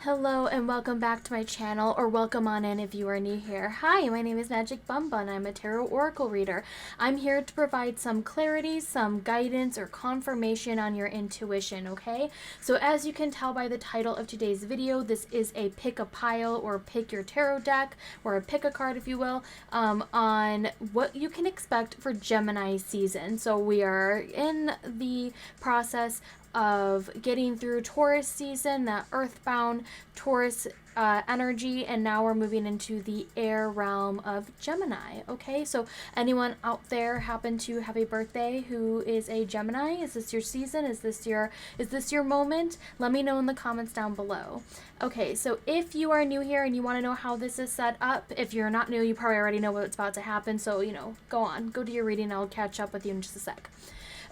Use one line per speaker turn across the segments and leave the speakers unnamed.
Hello and welcome back to my channel, or welcome on in if you are new here. Hi, my name is Magic Bumba and I'm a tarot oracle reader. I'm here to provide some clarity, some guidance, or confirmation on your intuition, okay? So as you can tell by the title of today's video, this is a pick a pile or pick your tarot deck, or a pick a card if you will, on what you can expect for Gemini season. So we are in the process of getting through Taurus season, that earthbound Taurus energy, and now we're moving into the air realm of Gemini. Okay, so anyone out there happen to have a birthday who is a Gemini? Is this your season? Is this your moment? Let me know in the comments down below. Okay, so if you are new here and you want to know how this is set up, if you're not new, you probably already know what's about to happen, so go to your reading. I'll catch up with you in just a sec.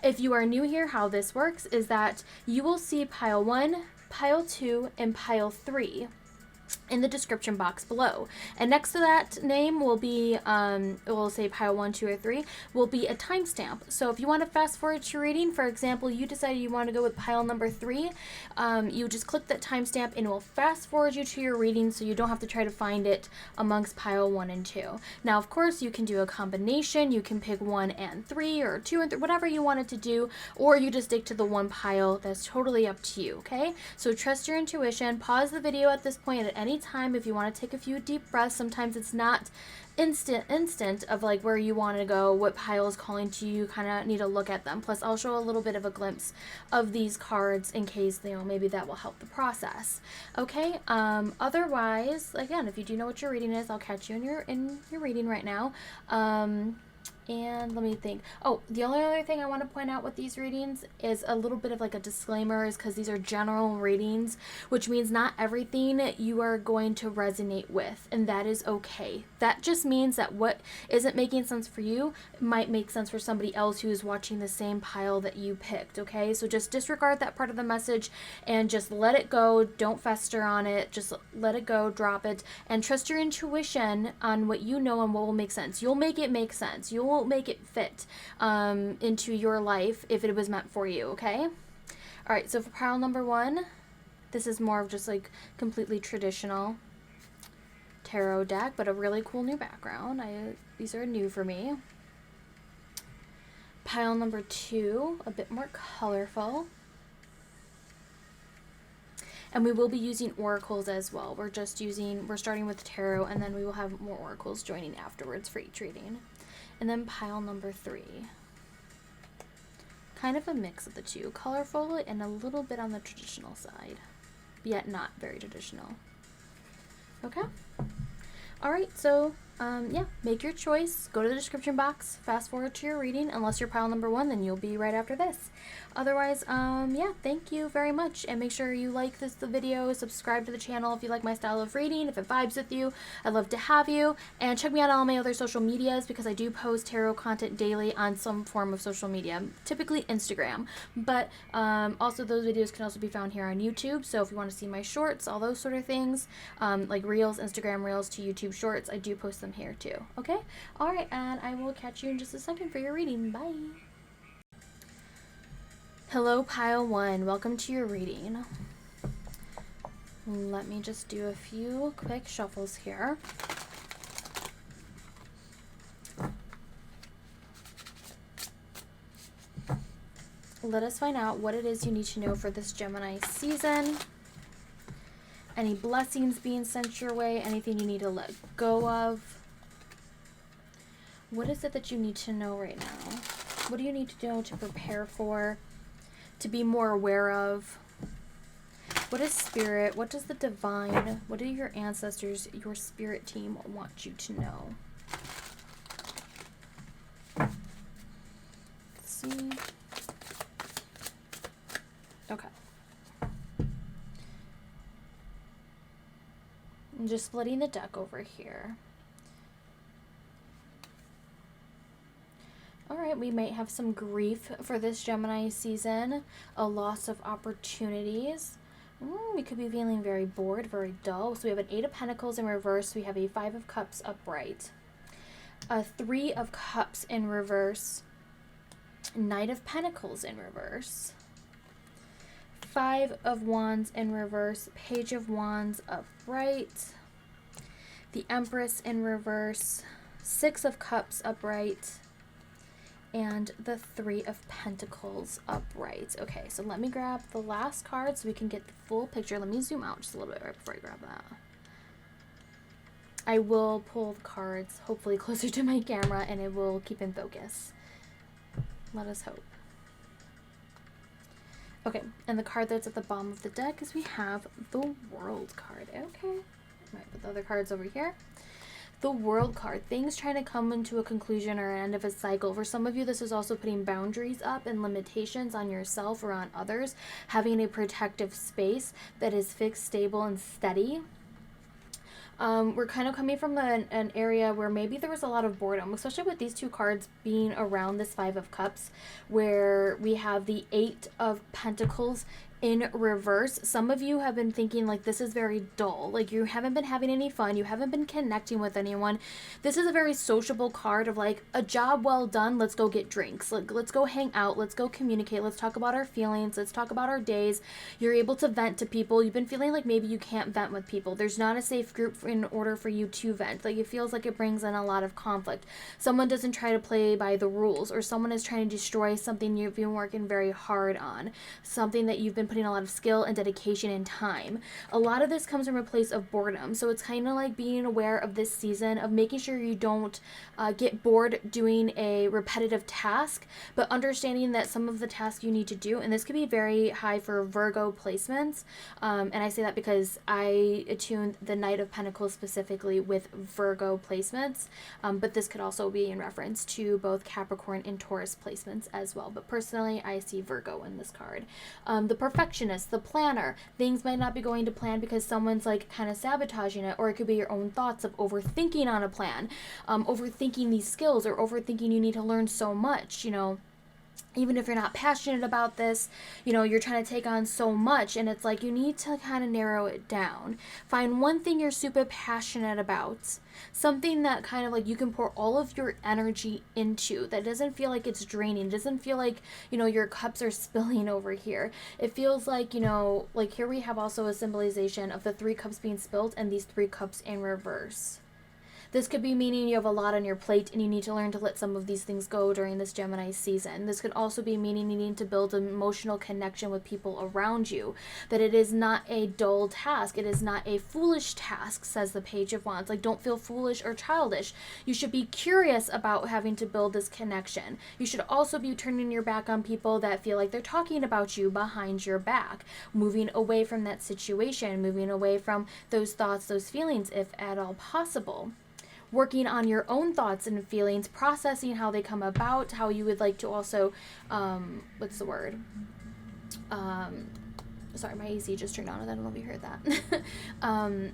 If you are new here, how this works is that you will see pile 1, pile 2, and pile 3 in the description box below, and next to that name will be it will say pile 1, 2, or 3 will be a timestamp. So if you want to fast forward to your reading, for example, you decided you want to go with pile number 3, you just click that timestamp and it will fast forward you to your reading, so you don't have to try to find it amongst pile 1 and 2. Now of course you can do a combination. You can pick 1 and 3 or 2 and 3, whatever you wanted to do, or you just stick to the one pile. That's totally up to you. Okay, so trust your intuition. Pause the video at this point at any time if you want to take a few deep breaths. Sometimes it's not instant of like where you want to go, what pile is calling to you. Kind of need to look at them. Plus I'll show a little bit of a glimpse of these cards in case maybe that will help the process. Okay, otherwise, again, if you do know what your reading is, I'll catch you in your reading right now. And let me think. Oh, the only other thing I want to point out with these readings is a little bit of like a disclaimer, is because these are general readings, which means not everything you are going to resonate with, and that is okay. That just means that what isn't making sense for you might make sense for somebody else who is watching the same pile that you picked, okay? So just disregard that part of the message and just let it go. Don't fester on it. Just let it go, drop it, and trust your intuition on what you know and what will make sense. You'll make it make sense. You'll make it fit into your life if it was meant for you, okay? All right, so for pile number 1, this is more of just like completely traditional tarot deck, but a really cool new background. These are new for me. Pile number 2, a bit more colorful. And we will be using oracles as well. We're starting with tarot, and then we will have more oracles joining afterwards for each reading. And then pile number 3. Kind of a mix of the two. Colorful and a little bit on the traditional side, yet not very traditional. Okay? Alright, so yeah, make your choice. Go to the description box, fast forward to your reading. Unless you're pile number 1, then you'll be right after this. Otherwise, yeah, thank you very much, and make sure you like the video, subscribe to the channel if you like my style of reading, if it vibes with you. I'd love to have you, and check me out on all my other social medias, because I do post tarot content daily on some form of social media, typically Instagram, but also those videos can also be found here on YouTube. So if you want to see my shorts, all those sort of things, like reels, Instagram reels to YouTube shorts, I do post them here too. Okay, all right, and I will catch you in just a second for your reading. Bye. Hello, pile 1. Welcome to your reading. Let me just do a few quick shuffles here. Let us find out what it is you need to know for this Gemini season. Any blessings being sent your way, anything you need to let go of. What is it that you need to know right now? What do you need to know to prepare for, to be more aware of? What is spirit? What does the divine, what do your ancestors, your spirit team want you to know? Let's see. Okay. I'm just splitting the deck over here. Alright, we might have some grief for this Gemini season, a loss of opportunities. We could be feeling very bored, very dull. So we have an 8 of Pentacles in reverse. We have a 5 of Cups upright, a 3 of Cups in reverse, Knight of Pentacles in reverse, Five of Wands in reverse, Page of Wands upright, the Empress in reverse, Six of Cups upright, and the Three of Pentacles upright. Okay, so let me grab the last card so we can get the full picture. Let me zoom out just a little bit right before I grab that. I will pull the cards hopefully closer to my camera and it will keep in focus. Let us hope. Okay, and the card that's at the bottom of the deck is we have the World card. Okay, might put the other cards over here. The World card, things trying to come into a conclusion or an end of a cycle. For some of you, this is also putting boundaries up and limitations on yourself or on others, having a protective space that is fixed, stable, and steady. We're kind of coming from an area where maybe there was a lot of boredom, especially with these two cards being around this Five of Cups, where we have the Eight of Pentacles in reverse. Some of you have been thinking like this is very dull, like you haven't been having any fun, you haven't been connecting with anyone. This is a very sociable card of like a job well done, let's go get drinks, like let's go hang out, let's go communicate, let's talk about our feelings, let's talk about our days. You're able to vent to people. You've been feeling like maybe you can't vent with people. There's not a safe group in order for you to vent. Like it feels like it brings in a lot of conflict. Someone doesn't try to play by the rules, or someone is trying to destroy something you've been working very hard on, something that you've been putting a lot of skill and dedication and time. A lot of this comes from a place of boredom. So it's kind of like being aware of this season of making sure you don't get bored doing a repetitive task, but understanding that some of the tasks you need to do, and this could be very high for Virgo placements. And I say that because I attuned the Knight of Pentacles specifically with Virgo placements. But this could also be in reference to both Capricorn and Taurus placements as well. But personally, I see Virgo in this card. The perfectionist, the planner, things might not be going to plan because someone's like kind of sabotaging it, or it could be your own thoughts of overthinking on a plan, overthinking these skills, or overthinking you need to learn so much, you know. Even if you're not passionate about this, you know, you're trying to take on so much, and it's like you need to kind of narrow it down. Find one thing you're super passionate about, something that kind of like you can pour all of your energy into, that doesn't feel like it's draining. It doesn't feel like, you know, your cups are spilling over here. It feels like, you know, like here we have also a symbolization of the Three Cups being spilled and these Three Cups in reverse. This could be meaning you have a lot on your plate and you need to learn to let some of these things go during this Gemini season. This could also be meaning you need to build an emotional connection with people around you. That it is not a dull task. It is not a foolish task, says the Page of Wands. Like, don't feel foolish or childish. You should be curious about having to build this connection. You should also be turning your back on people that feel like they're talking about you behind your back. Moving away from that situation. Moving away from those thoughts, those feelings, if at all possible. Working on your own thoughts and feelings, processing how they come about, how you would like to also, what's the word? Sorry, my AC just turned on. I don't know if you heard that.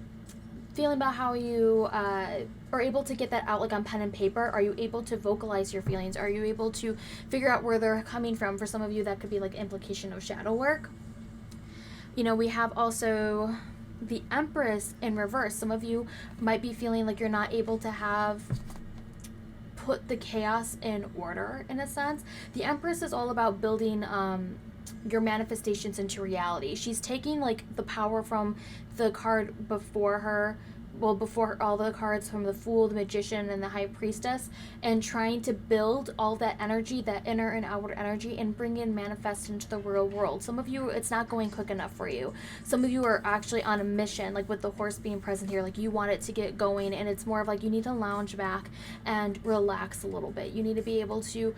Feeling about how you are able to get that out like on pen and paper. Are you able to vocalize your feelings? Are you able to figure out where they're coming from? For some of you, that could be like implication of shadow work. You know, we have also the Empress in reverse. Some of you might be feeling like you're not able to have put the chaos in order, in a sense. The Empress is all about building your manifestations into reality. She's taking like the power from the card before her, all the cards from the Fool, the Magician, and the High Priestess, and trying to build all that energy, that inner and outward energy, and bring in, manifest into the real world. Some of you, it's not going quick enough for you. Some of you are actually on a mission, like with the horse being present here, like you want it to get going, and it's more of like you need to lounge back and relax a little bit. You need to be able to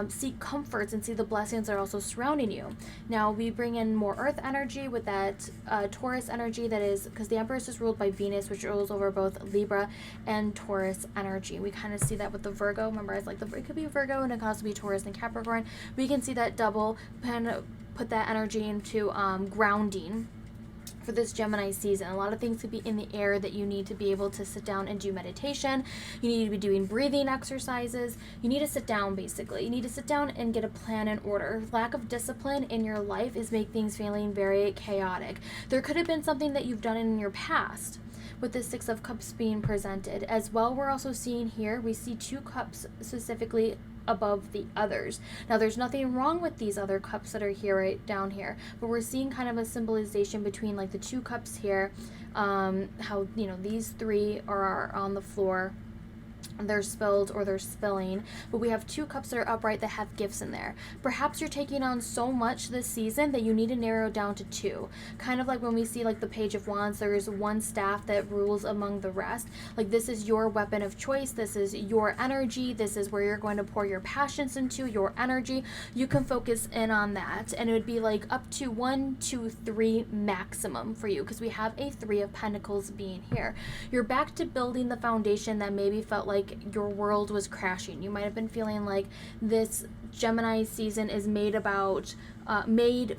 seek comforts and see the blessings that are also surrounding you. Now, we bring in more earth energy with that Taurus energy, that is, because the Empress is ruled by Venus, which rules over both Libra and Taurus energy. We kind of see that with the Virgo. Remember, it's like it could be Virgo and it could also be Taurus and Capricorn. We can see that double, kind of put that energy into grounding for this Gemini season. A lot of things could be in the air that you need to be able to sit down and do meditation. You need to be doing breathing exercises. You need to sit down, basically. You need to sit down and get a plan in order. Lack of discipline in your life is make things feeling very chaotic. There could have been something that you've done in your past with the Six of Cups being presented. As well, we're also seeing here, we see two cups specifically above the others. Now, there's nothing wrong with these other cups that are here, right down here, but we're seeing kind of a symbolization between like the 2 cups here, how, you know, these 3 are on the floor, they're spilled or they're spilling, but we have 2 cups that are upright that have gifts in there. Perhaps you're taking on so much this season that you need to narrow down to 2. Kind of like when we see like the Page of Wands, there is 1 staff that rules among the rest. Like, this is your weapon of choice, this is your energy, this is where you're going to pour your passions into, your energy. You can focus in on that, and it would be like up to 1, 2, 3 maximum for you, because we have a 3 of Pentacles being here. You're back to building the foundation that maybe felt like your world was crashing. You might have been feeling like this Gemini season is made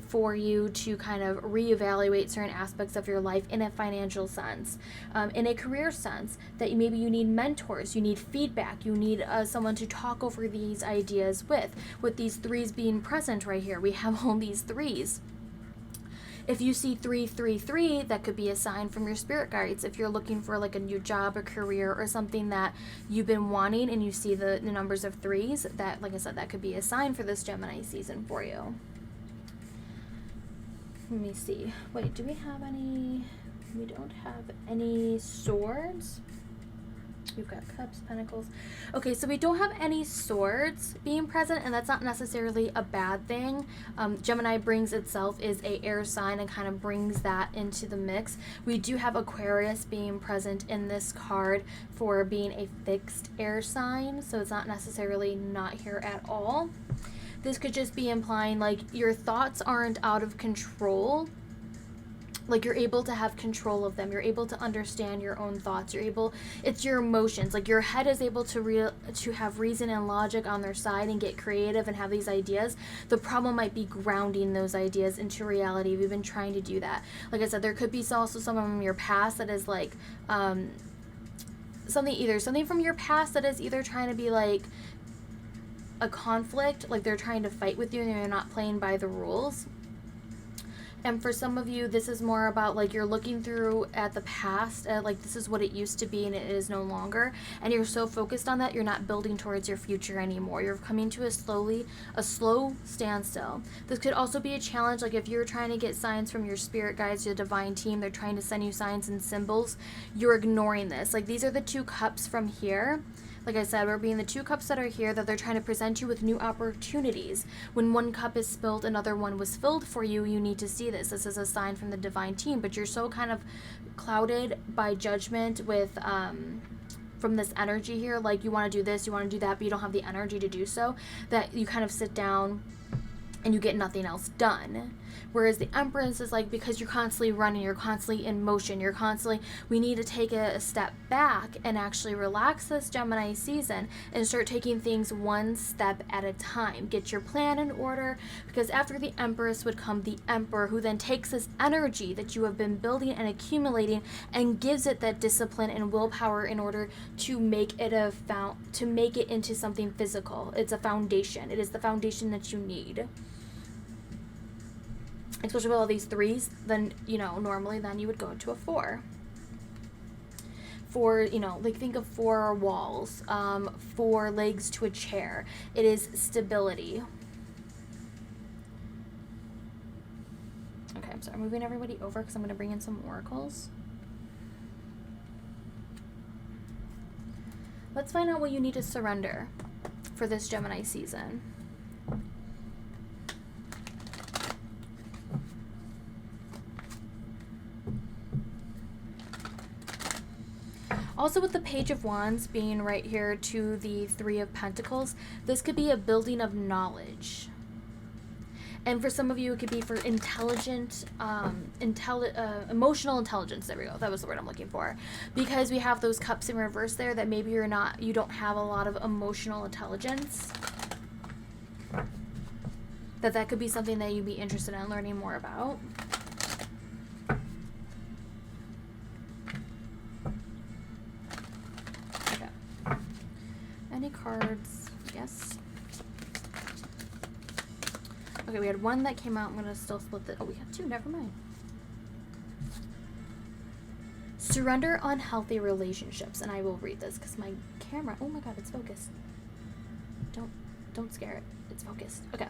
for you to kind of reevaluate certain aspects of your life in a financial sense, in a career sense, that maybe you need mentors, you need feedback, you need someone to talk over these ideas with. With these 3s being present right here, we have all these 3s. If you see 333, that could be a sign from your spirit guides. If you're looking for like a new job or career or something that you've been wanting and you see the numbers of 3s, that, like I said, that could be a sign for this Gemini season for you. Let me see. Wait, do we have any? We don't have any swords. We've got cups, pentacles. Okay, so we don't have any swords being present, and that's not necessarily a bad thing. Gemini brings itself is a air sign and kind of brings that into the mix. We do have Aquarius being present in this card for being a fixed air sign, so it's not necessarily not here at all. This could just be implying like your thoughts aren't out of control. Like, you're able to have control of them. You're able to understand your own thoughts. It's your emotions. Like, your head is able to have reason and logic on their side and get creative and have these ideas. The problem might be grounding those ideas into reality. We've been trying to do that. Like I said, there could be also someone from your past that is like, something from your past that is either trying to be like a conflict, like they're trying to fight with you and they're not playing by the rules. And for some of you, this is more about like you're looking through at the past, like this is what it used to be and it is no longer. And you're so focused on that, you're not building towards your future anymore. You're coming to a slow standstill. This could also be a challenge, like if you're trying to get signs from your spirit guides, your divine team, they're trying to send you signs and symbols, you're ignoring this. Like, these are the 2 cups from here. Like I said, we're being the 2 cups that are here that they're trying to present you with new opportunities. When one cup is spilled, another one was filled for you. You need to see this. This is a sign from the divine team, but you're so kind of clouded by judgment with from this energy here. Like, you want to do this, you want to do that, but you don't have the energy to do so, that you kind of sit down and you get nothing else done. Whereas the Empress is like, because you're constantly running, you're constantly in motion, we need to take a step back and actually relax this Gemini season and start taking things one step at a time. Get your plan in order, because after the Empress would come the Emperor, who then takes this energy that you have been building and accumulating and gives it that discipline and willpower in order to make it into something physical. It's a foundation. It is the foundation that you need. Especially with all these 3s, then, normally then you would go into a 4. 4, like think of 4 walls, 4 legs to a chair. It is stability. Okay, I'm sorry, I'm moving everybody over because I'm going to bring in some oracles. Let's find out what you need to surrender for this Gemini season. Also, with the Page of Wands being right here to the 3 of Pentacles, this could be a building of knowledge. And for some of you, it could be for emotional intelligence. There we go. That was the word I'm looking for. Because we have those cups in reverse there, that maybe you don't have a lot of emotional intelligence. That could be something that you'd be interested in learning more about. Any cards? Yes. Okay, we had 1 that came out. I'm going to still split it. Oh, we had 2. Never mind. Surrender unhealthy relationships. And I will read this because my camera... Oh my god, it's focused. Don't... Don't scare it. It's focused. Okay.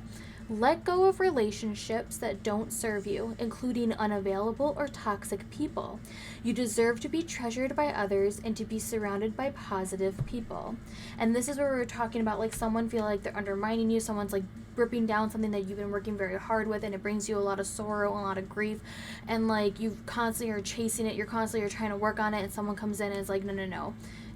Let go of relationships that don't serve you, including unavailable or toxic people. You deserve to be treasured by others and to be surrounded by positive people. And this is where we're talking about, like, someone feel like they're undermining you, someone's like ripping down something that you've been working very hard with, and it brings you a lot of sorrow, a lot of grief, and like you constantly are chasing it, you're constantly trying to work on it, and someone comes in and is like,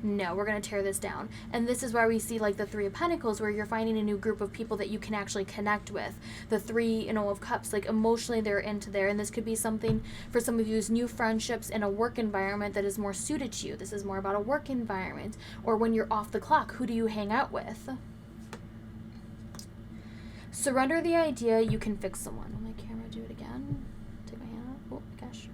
no, we're going to tear this down. And this is why we see like the Three of Pentacles, where you're finding a new group of people that you can actually connect with. The Three, of Cups, like emotionally they're into there. And this could be something for some of you is new friendships in a work environment that is more suited to you. This is more about a work environment. Or when you're off the clock, who do you hang out with? Surrender the idea you can fix someone. Oh, my camera, do it again. Take my hand off. Oh my gosh.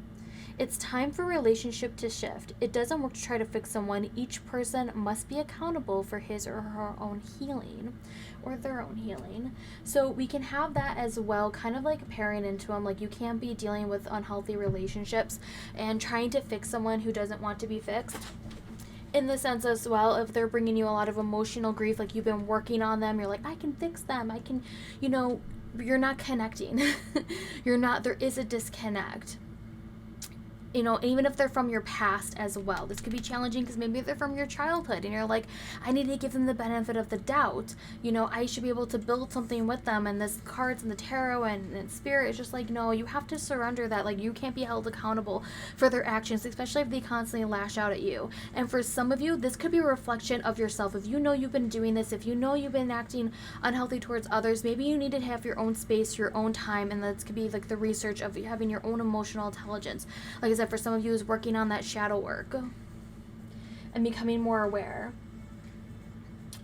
It's time for relationship to shift. It doesn't work to try to fix someone. Each person must be accountable for his or her own healing, or their own healing. So we can have that as well, kind of like pairing into them. Like, you can't be dealing with unhealthy relationships and trying to fix someone who doesn't want to be fixed. In the sense as well, if they're bringing you a lot of emotional grief, like you've been working on them, you're like, I can fix them. I can, you're not connecting. There is a disconnect. Even if they're from your past as well. This could be challenging because maybe they're from your childhood and you're like, I need to give them the benefit of the doubt. I should be able to build something with them, and this cards and the tarot and spirit is just like, no, you have to surrender that. Like, you can't be held accountable for their actions, especially if they constantly lash out at you. And for some of you, this could be a reflection of yourself. If you know you've been doing this, if you know you've been acting unhealthy towards others, maybe you need to have your own space, your own time, and that could be like the research of having your own emotional intelligence. Like I said, for some of you is working on that shadow work and becoming more aware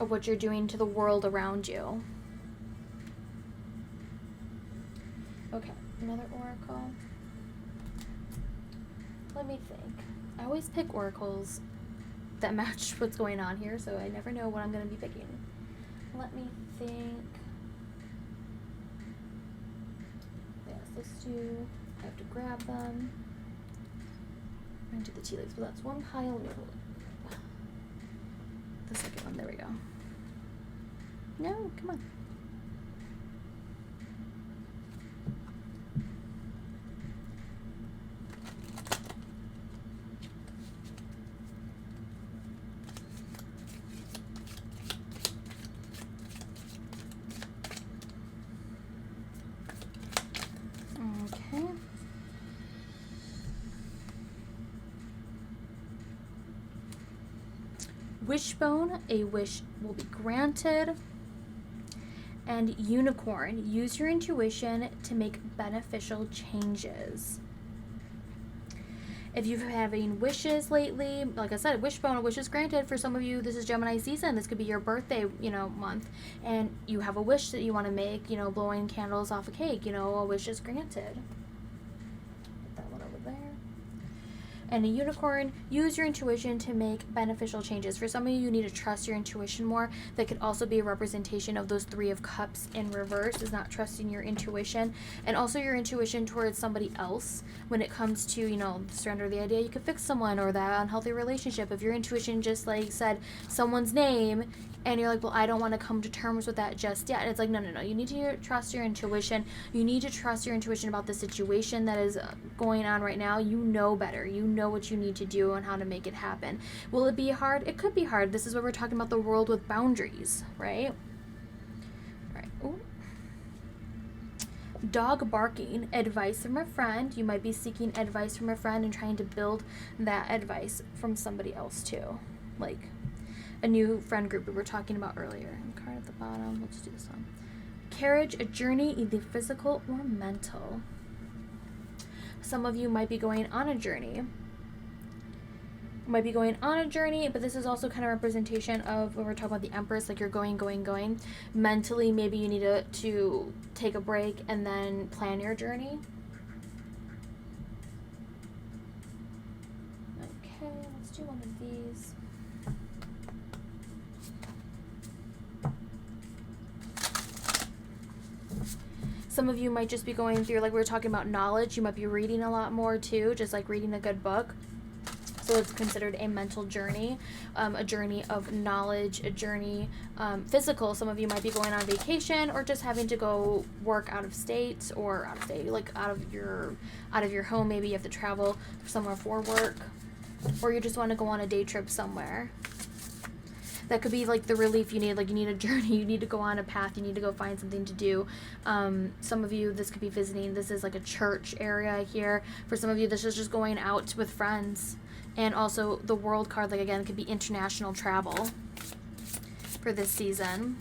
of what you're doing to the world around you. Okay, another oracle. Let me think. I always pick oracles that match what's going on here, so I never know what I'm going to be picking. Let me think. Yes, let's do, I have to grab them. I'm going to do the tea leaves, but that's one pile. The second one, there we go. No, come on. Okay. Wishbone, a wish will be granted. And unicorn, use your intuition to make beneficial changes. If you've been having wishes lately, like I said, wishbone, a wish is granted. For some of you, this is Gemini season. This could be your birthday, month. And you have a wish that you want to make, blowing candles off a cake, a wish is granted. Put that one over there. And a unicorn, use your intuition to make beneficial changes. For some of you, you need to trust your intuition more. That could also be a representation of those Three of Cups in reverse, is not trusting your intuition. And also your intuition towards somebody else when it comes to, surrender the idea you could fix someone or that unhealthy relationship. If your intuition just like said someone's name and you're like, well, I don't want to come to terms with that just yet. And it's like, no. You need to trust your intuition. You need to trust your intuition about the situation that is going on right now. You know better. You know what you need to do and how to make it happen. Will it be hard? It could be hard. This is what we're talking about, the world with boundaries, right? All right. Ooh. Dog barking, advice from a friend. You might be seeking advice from a friend and trying to build that advice from somebody else too. Like a new friend group we were talking about earlier. Card at the bottom. Let's do this one. Carriage, a journey, either physical or mental. Some of you might be going on a journey. But this is also kind of representation of when we're talking about the Empress, like you're going. Mentally, maybe you need to take a break and then plan your journey. Okay, let's do one of these. Some of you might just be going through, like we were talking about knowledge. You might be reading a lot more too, just like reading a good book. So it's considered a mental journey, a journey of knowledge, a journey physical. Some of you might be going on vacation or just having to go work out of state, like out of your home. Maybe you have to travel somewhere for work, or you just want to go on a day trip somewhere. That could be like the relief you need. Like you need a journey, you need to go on a path, you need to go find something to do. Some of you, this could be visiting. This is like a church area here. For some of you, this is just going out with friends. And also the World card, like again, could be international travel for this season.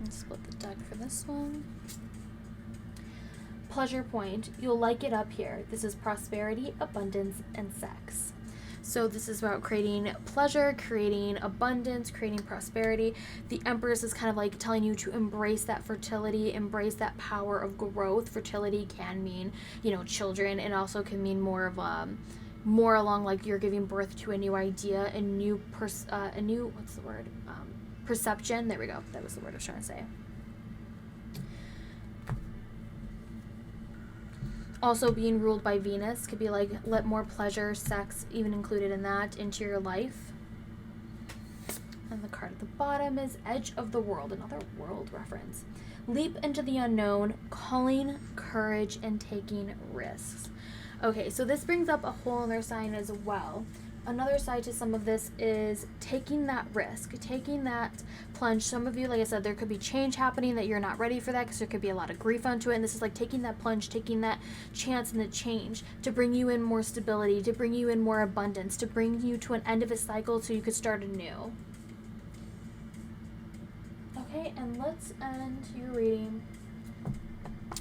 Let's split the deck for this one. Pleasure point. You'll like it up here. This is prosperity, abundance, and sex. So this is about creating pleasure, creating abundance, creating prosperity. The Empress is kind of like telling you to embrace that fertility, embrace that power of growth. Fertility can mean, children. It also can mean more along like you're giving birth to a new idea, a new perception. There we go. That was the word I was trying to say. Also being ruled by Venus could be like, let more pleasure, sex, even included in that, into your life. And the card at the bottom is Edge of the World, another world reference. Leap into the unknown, calling courage and taking risks. Okay, so this brings up a whole other sign as well. Another side to some of this is taking that risk, taking that plunge. Some of you, like I said, there could be change happening that you're not ready for that because there could be a lot of grief onto it. And this is like taking that plunge, taking that chance and the change to bring you in more stability, to bring you in more abundance, to bring you to an end of a cycle so you could start anew. Okay, and let's end your reading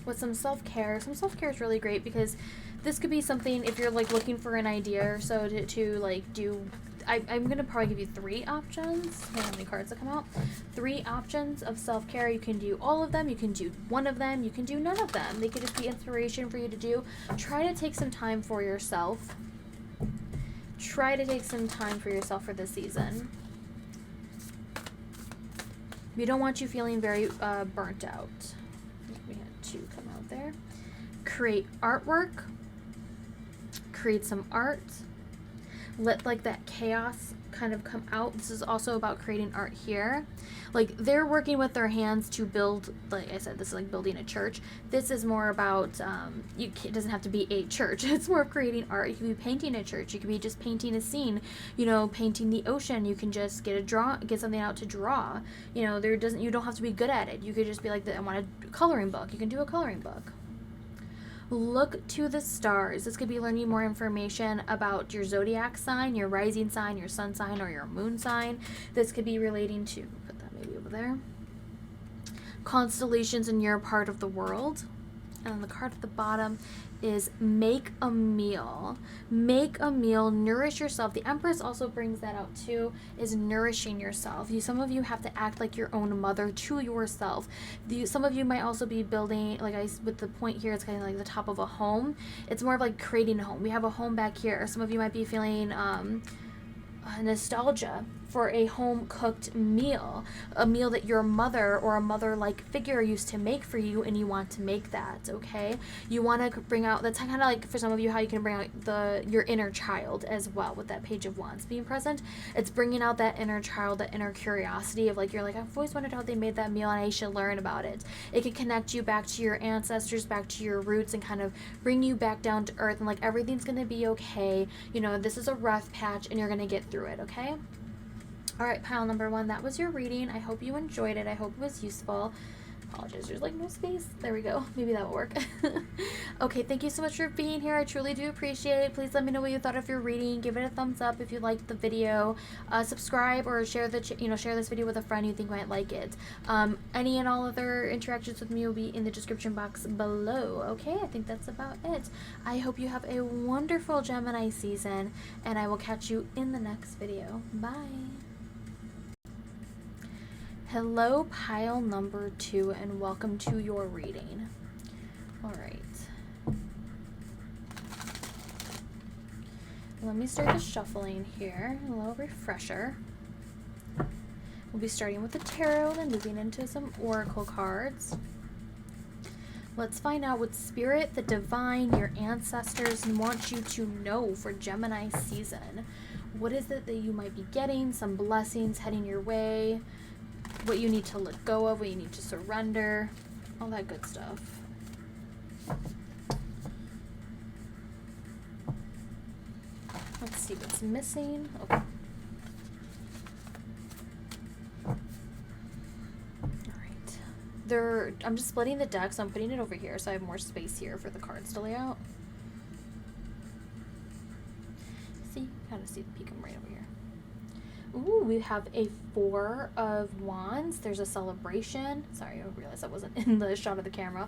with some self-care. Some self-care is really great because this could be something if you're like looking for an idea or so to like do. I'm gonna probably give you 3 options. How many cards that come out? 3 options of self-care. You can do all of them, you can do one of them, you can do none of them. They could just be inspiration for you to do. Try to take some time for yourself. Try to take some time for yourself for this season. We don't want you feeling very burnt out. We had 2 come out there. Create artwork. Create some art. Let like that chaos kind of come out. This is also about creating art here. Like they're working with their hands to build, like I said, this is like building a church. This is more about, it doesn't have to be a church. It's more of creating art. You could be painting a church. You could be just painting a scene, painting the ocean. You can just get something out to draw. You don't have to be good at it. You could just be like, I want a coloring book. You can do a coloring book. Look to the stars. This could be learning more information about your zodiac sign, your rising sign, your sun sign, or your moon sign. This could be relating to, put that maybe over there, constellations in your part of the world. And then the card at the bottom is make a meal. Make a meal, nourish yourself. The Empress also brings that out too, is nourishing yourself. Some of you have to act like your own mother to yourself. Some of you might also be building, with the point here, it's kind of like the top of a home. It's more of like creating a home. We have a home back here. Some of you might be feeling nostalgia for a home-cooked meal, a meal that your mother or a mother-like figure used to make for you, and you want to make that, okay? You want to bring out, that's kind of like for some of you how you can bring out your inner child as well with that Page of Wands being present. It's bringing out that inner child, that inner curiosity of like, you're like, I've always wondered how they made that meal and I should learn about it. It can connect you back to your ancestors, back to your roots, and kind of bring you back down to earth and like everything's going to be okay. This is a rough patch and you're going to get through it, okay? All right, pile number 1, that was your reading. I hope you enjoyed it. I hope it was useful. Apologize, there's like no space. There we go. Maybe that will work. Okay, thank you so much for being here. I truly do appreciate it. Please let me know what you thought of your reading. Give it a thumbs up if you liked the video. Subscribe or share share this video with a friend you think might like it. Any and all other interactions with me will be in the description box below. Okay, I think that's about it. I hope you have a wonderful Gemini season, and I will catch you in the next video. Bye. Hello, pile number 2, and welcome to your reading. All right. Let me start the shuffling here. A little refresher. We'll be starting with the tarot and then moving into some oracle cards. Let's find out what spirit, the divine, your ancestors want you to know for Gemini season. What is it that you might be getting? Some blessings heading your way. What you need to let go of, what you need to surrender. All that good stuff. Let's see what's missing. Okay. I'm just splitting the deck, so I'm putting it over here so I have more space here for the cards to lay out. See? Kind of see the peek them right over here. Ooh, we have a 4 of Wands. There's a celebration. Sorry, I realized that wasn't in the shot of the camera.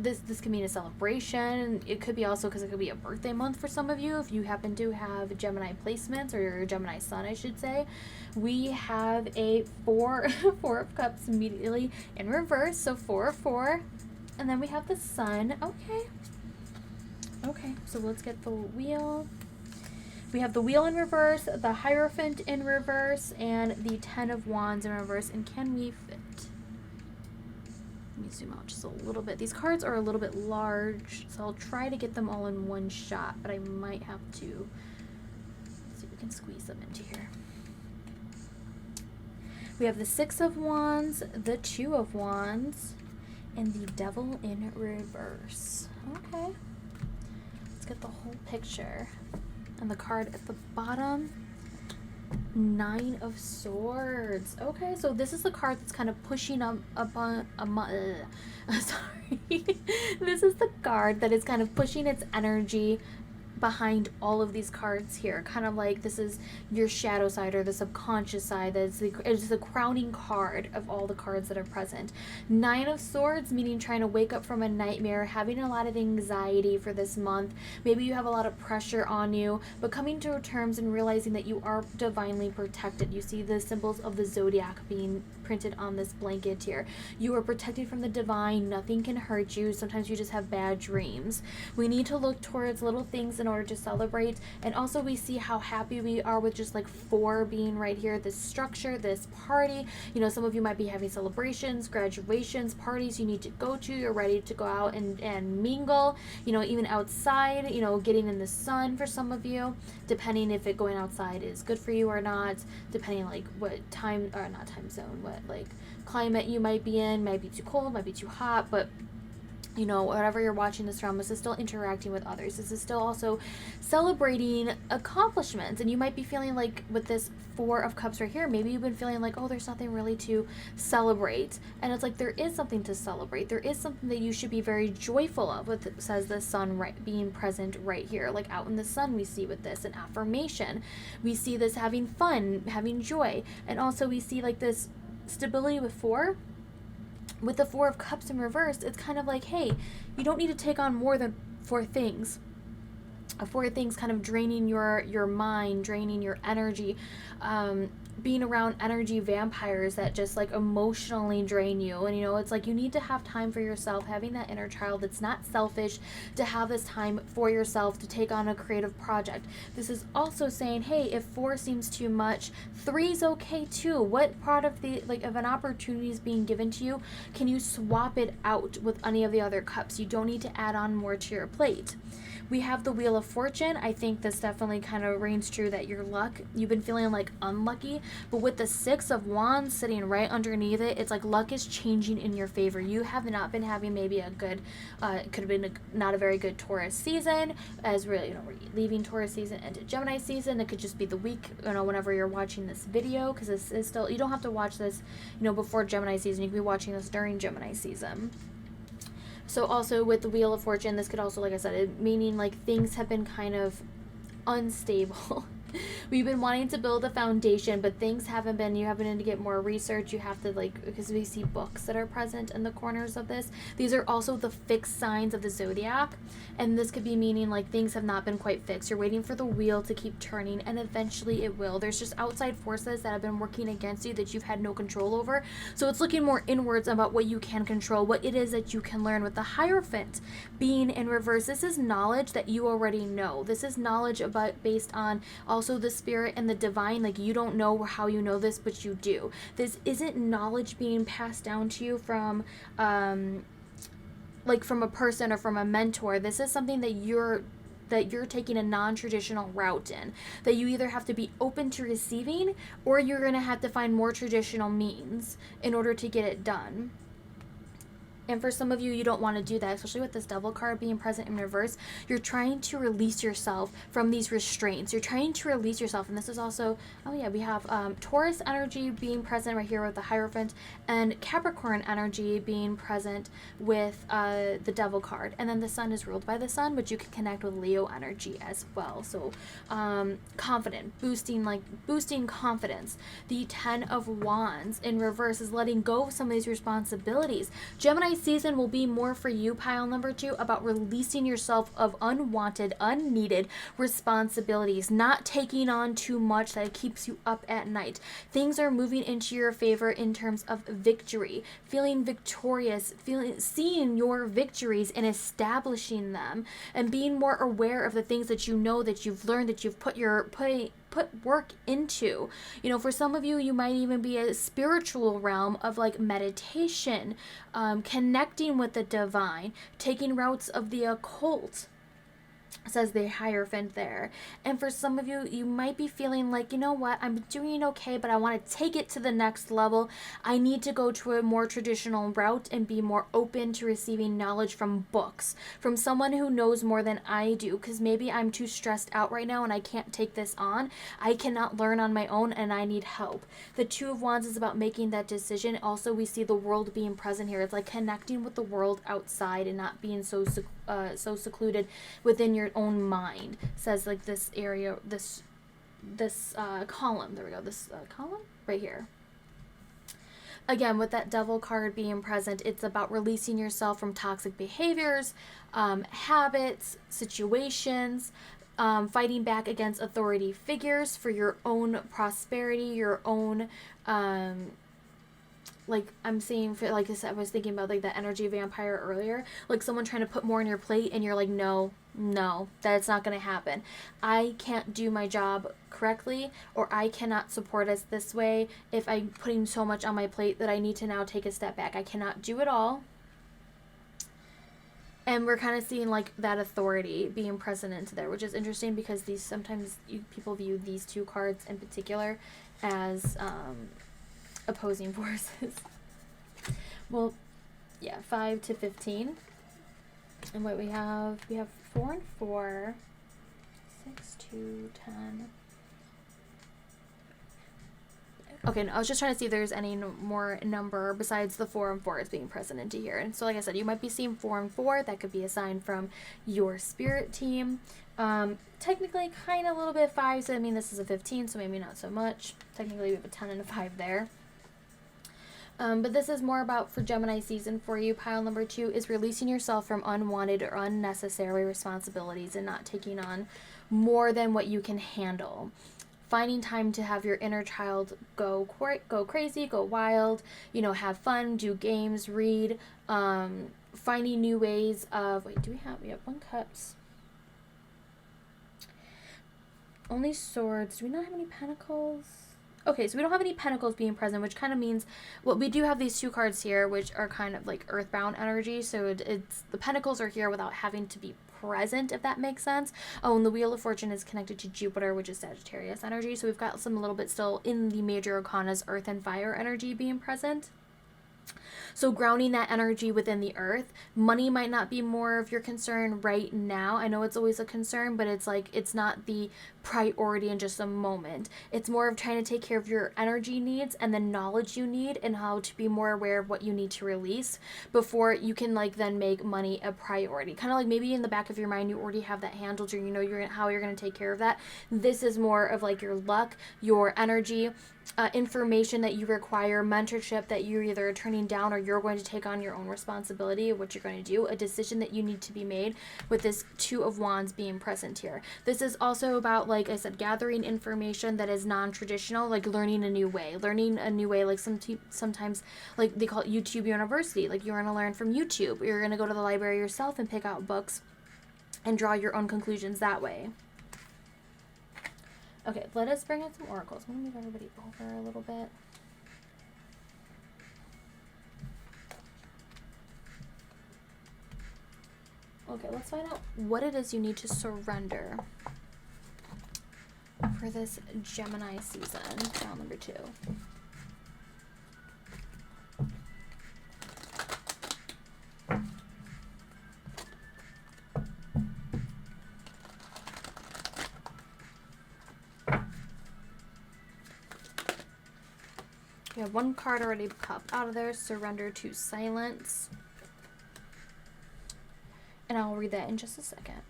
This could mean a celebration. It could be also because it could be a birthday month for some of you if you happen to have Gemini placements, or your Gemini sun, I should say. We have a 4 of Cups immediately in reverse, so 4 of 4. And then we have the Sun. Okay, so let's get the wheel. We have the wheel in reverse, the Hierophant in reverse, and the 10 of Wands in reverse. And can we fit? Let me zoom out just a little bit. These cards are a little bit large, so I'll try to get them all in one shot, but I might have to see if we can squeeze them into here. We have the 6 of Wands, the 2 of Wands, and the Devil in reverse. Okay. Let's get the whole picture. And the card at the bottom, 9 of Swords. Okay, so this is the card that's kind of pushing up on sorry. This is the card that is kind of pushing its energy behind all of these cards here. Kind of like this is your shadow side, or the subconscious side. It's the crowning card of all the cards that are present. 9 of Swords, meaning trying to wake up from a nightmare, having a lot of anxiety for this month. Maybe you have a lot of pressure on you, but coming to terms and realizing that you are divinely protected. You see the symbols of the zodiac being printed on this blanket here. You are protected from the divine. Nothing can hurt you. Sometimes you just have bad dreams. We need to look towards little things in order to celebrate. And also we see how happy we are with just like 4 being right here, this structure, this party. You know, some of you might be having celebrations, graduations, parties you need to go to. You're ready to go out and mingle, you know, even outside, you know, getting in the sun for some of you, depending if going outside is good for you or not, depending like what time, or not time zone, what like climate you might be in. Might be too cold, might be too hot, but you know, whatever you're watching this from, this is still interacting with others. This is still also celebrating accomplishments. And you might be feeling like with this 4 of Cups right here, maybe you've been feeling like, oh, there's nothing really to celebrate. And it's like, there is something to celebrate. There is something that you should be very joyful of, with, says the sun right being present right here. Like out in the sun, we see with this an affirmation. We see this having fun, having joy. And also we see like this stability with 4. With the 4 of Cups in reverse, it's kind of like, hey, you don't need to take on more than 4 things. 4 things kind of draining your mind, draining your energy, being around energy vampires that just like emotionally drain you. And you know, it's like you need to have time for yourself, having that inner child that's not selfish, to have this time for yourself to take on a creative project. This is also saying, hey, if 4 seems too much, 3 is okay too. What part of the like of an opportunity is being given to you, can you swap it out with any of the other cups? You don't need to add on more to your plate. We have the Wheel of Fortune. I think this definitely kind of reigns true that your luck, you've been feeling like unlucky, but with the 6 of Wands sitting right underneath it, it's like luck is changing in your favor. You have not been having maybe a good, it could have been not a very good Taurus season, as really, you know, we're leaving Taurus season into Gemini season. It could just be the week, you know, whenever you're watching this video, because this is still, you don't have to watch this, you know, before Gemini season. You can be watching this during Gemini season. So also with the Wheel of Fortune, this could also, like I said, meaning like things have been kind of unstable. We've been wanting to build a foundation, but things haven't been. You haven't to get more research. You have to like, because we see books that are present in the corners of this. These are also the fixed signs of the zodiac, and this could be meaning like things have not been quite fixed. You're waiting for the wheel to keep turning, and eventually it will. There's just outside forces that have been working against you that you've had no control over. So it's looking more inwards about what you can control, what it is that you can learn. With the Hierophant being in reverse, this is knowledge that you already know. This is knowledge about based on also the spirit and the divine. Like you don't know how you know this, but you do. This isn't knowledge being passed down to you from like from a person or from a mentor. This is something that you're taking a non-traditional route in, that you either have to be open to receiving, or you're going to have to find more traditional means in order to get it done. And for some of you, you don't want to do that, especially with this Devil card being present in reverse. You're trying to release yourself from these restraints. You're trying to release yourself. And this is also, oh yeah, we have Taurus energy being present right here with the Hierophant, and Capricorn energy being present with the Devil card. And then the Sun is ruled by the Sun, but you can connect with Leo energy as well. So confident, boosting confidence. The Ten of Wands in reverse is letting go of some of these responsibilities. Gemini season will be more for you, pile number 2, about releasing yourself of unwanted, unneeded responsibilities, not taking on too much that keeps you up at night. Things are moving into your favor in terms of victory, feeling victorious, seeing your victories and establishing them, and being more aware of the things that you know, that you've learned, that you've put work into. You know, for some of you, you might even be a spiritual realm of like meditation, connecting with the divine, taking routes of the occult, says the Hierophant there. And for some of you, you might be feeling like, you know what, I'm doing okay, but I want to take it to the next level. I need to go to a more traditional route and be more open to receiving knowledge from books, from someone who knows more than I do, because maybe I'm too stressed out right now and I can't take this on. I cannot learn on my own and I need help. The Two of Wands is about making that decision. Also, we see the world being present here. It's like connecting with the world outside and not being so secluded within your own mind, says like this area, this column, there we go, this column right here. Again, with that Devil card being present, it's about releasing yourself from toxic behaviors, habits, situations, fighting back against authority figures for your own prosperity, your own like I'm seeing, for like I said, I was thinking about like that energy vampire earlier, like someone trying to put more on your plate and you're like, no, that's not going to happen. I can't do my job correctly, or I cannot support us this way if I'm putting so much on my plate that I need to now take a step back. I cannot do it all. And we're kind of seeing like that authority being present into there, which is interesting because these sometimes people view these two cards in particular as opposing forces. Well, yeah, 5 to 15. And what we have 4 and 4, 6, 2, 10. Okay, no, I was just trying to see if there's any more number besides the 4 and 4 is being present into here. And so like I said, you might be seeing 4 and 4. That could be a sign from your spirit team. Technically kind of a little bit 5, so I mean this is a 15, so maybe not so much. Technically we have a 10 and a 5 there. But this is more about for Gemini season for you. Pile number 2 is releasing yourself from unwanted or unnecessary responsibilities and not taking on more than what you can handle. Finding time to have your inner child go crazy, go wild, you know, have fun, do games, read, finding new ways of, we have 1 cups. Only swords. Do we not have any pentacles? Okay, so we don't have any pentacles being present, which kind of means, well, we do have these 2 cards here, which are kind of like earthbound energy. So it's the pentacles are here without having to be present, if that makes sense. Oh, and the Wheel of Fortune is connected to Jupiter, which is Sagittarius energy. So we've got some a little bit still in the major arcanas, earth and fire energy being present. So grounding that energy within the earth. Money might not be more of your concern right now. I know it's always a concern, but it's like it's not the priority in just a moment. It's more of trying to take care of your energy needs and the knowledge you need and how to be more aware of what you need to release before you can like then make money a priority. Kind of like maybe in the back of your mind you already have that handled, or you know how you're going to take care of that. This is more of like your luck, your energy, information that you require, mentorship that you're either turning down or you're going to take on your own responsibility of what you're going to do, a decision that you need to be made with this 2 of Wands being present here. This is also about, like I said, gathering information that is non-traditional, like learning a new way, like sometimes like they call it YouTube University, like you're going to learn from YouTube, you're going to go to the library yourself and pick out books and draw your own conclusions that way. Okay, let us bring in some oracles. I'm going to move everybody over a little bit. Okay, let's find out what it is you need to surrender for this Gemini season. Pile number 2. We have one card already popped out of there. Surrender to silence. And I'll read that in just a second.